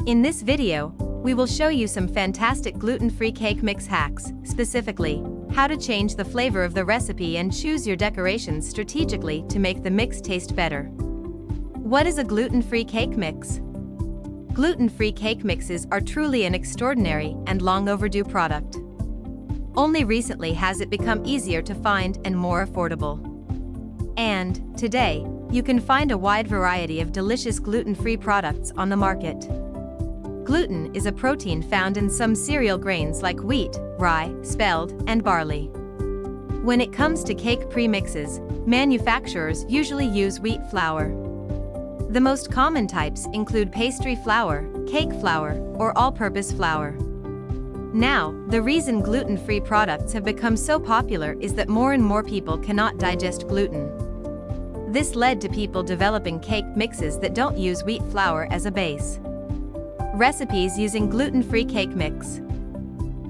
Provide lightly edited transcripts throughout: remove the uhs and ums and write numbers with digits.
In this video, we will show you some fantastic gluten-free cake mix hacks, specifically, how to change the flavor of the recipe and choose your decorations strategically to make the mix taste better. What is a gluten-free cake mix? Gluten-free cake mixes are truly an extraordinary and long overdue product. Only recently has it become easier to find and more affordable. And, today, you can find a wide variety of delicious gluten-free products on the market. Gluten is a protein found in some cereal grains like wheat, rye, spelled, and barley. When it comes to cake premixes, manufacturers usually use wheat flour. The most common types include pastry flour, cake flour, or all-purpose flour. Now, the reason gluten-free products have become so popular is that more and more people cannot digest gluten. This led to people developing cake mixes that don't use wheat flour as a base. Recipes using gluten-free cake mix.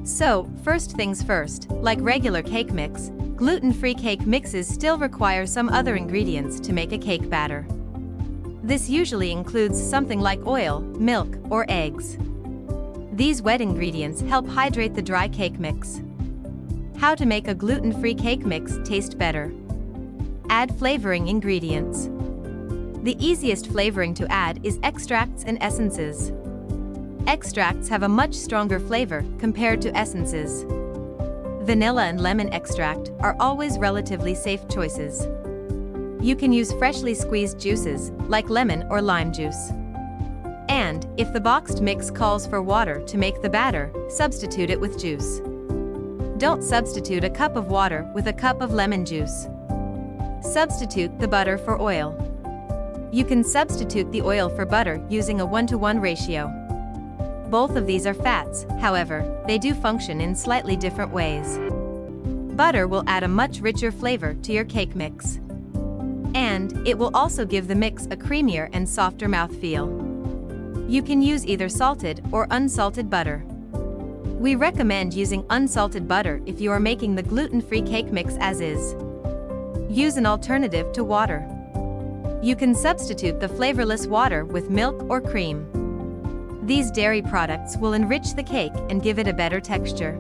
So, first things first, like regular cake mix, gluten-free cake mixes still require some other ingredients to make a cake batter. This usually includes something like oil, milk, or eggs. These wet ingredients help hydrate the dry cake mix. How to make a gluten-free cake mix taste better. Add flavoring ingredients. The easiest flavoring to add is extracts and essences. Extracts have a much stronger flavor compared to essences. Vanilla and lemon extract are always relatively safe choices. You can use freshly squeezed juices, like lemon or lime juice. And, if the boxed mix calls for water to make the batter, substitute it with juice. Don't substitute a cup of water with a cup of lemon juice. Substitute the butter for oil. You can substitute the oil for butter using a 1-to-1 ratio. Both of these are fats, however, they do function in slightly different ways. Butter will add a much richer flavor to your cake mix. And, it will also give the mix a creamier and softer mouthfeel. You can use either salted or unsalted butter. We recommend using unsalted butter if you are making the gluten-free cake mix as is. Use an alternative to water. You can substitute the flavorless water with milk or cream. These dairy products will enrich the cake and give it a better texture.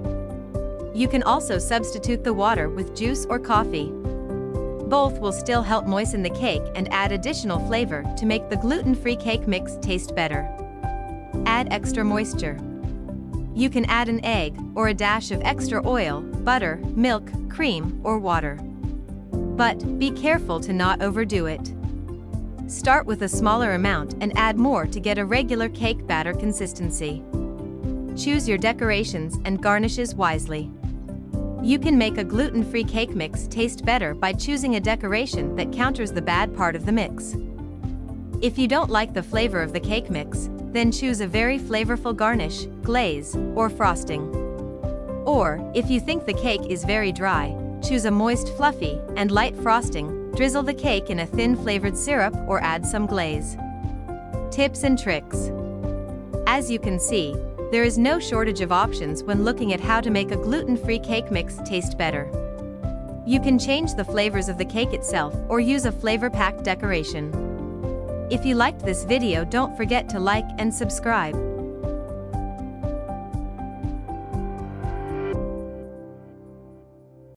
You can also substitute the water with juice or coffee. Both will still help moisten the cake and add additional flavor to make the gluten-free cake mix taste better. Add extra moisture. You can add an egg or a dash of extra oil, butter, milk, cream, or water. But be careful to not overdo it. Start with a smaller amount and add more to get a regular cake batter consistency. Choose your decorations and garnishes wisely. You can make a gluten-free cake mix taste better by choosing a decoration that counters the bad part of the mix. If you don't like the flavor of the cake mix, then choose a very flavorful garnish, glaze, or frosting. Or, if you think the cake is very dry, choose a moist, fluffy, and light frosting. Drizzle the cake in a thin flavored syrup or add some glaze. Tips and tricks. As you can see, there is no shortage of options when looking at how to make a gluten-free cake mix taste better. You can change the flavors of the cake itself or use a flavor-packed decoration. If you liked this video, don't forget to like and subscribe.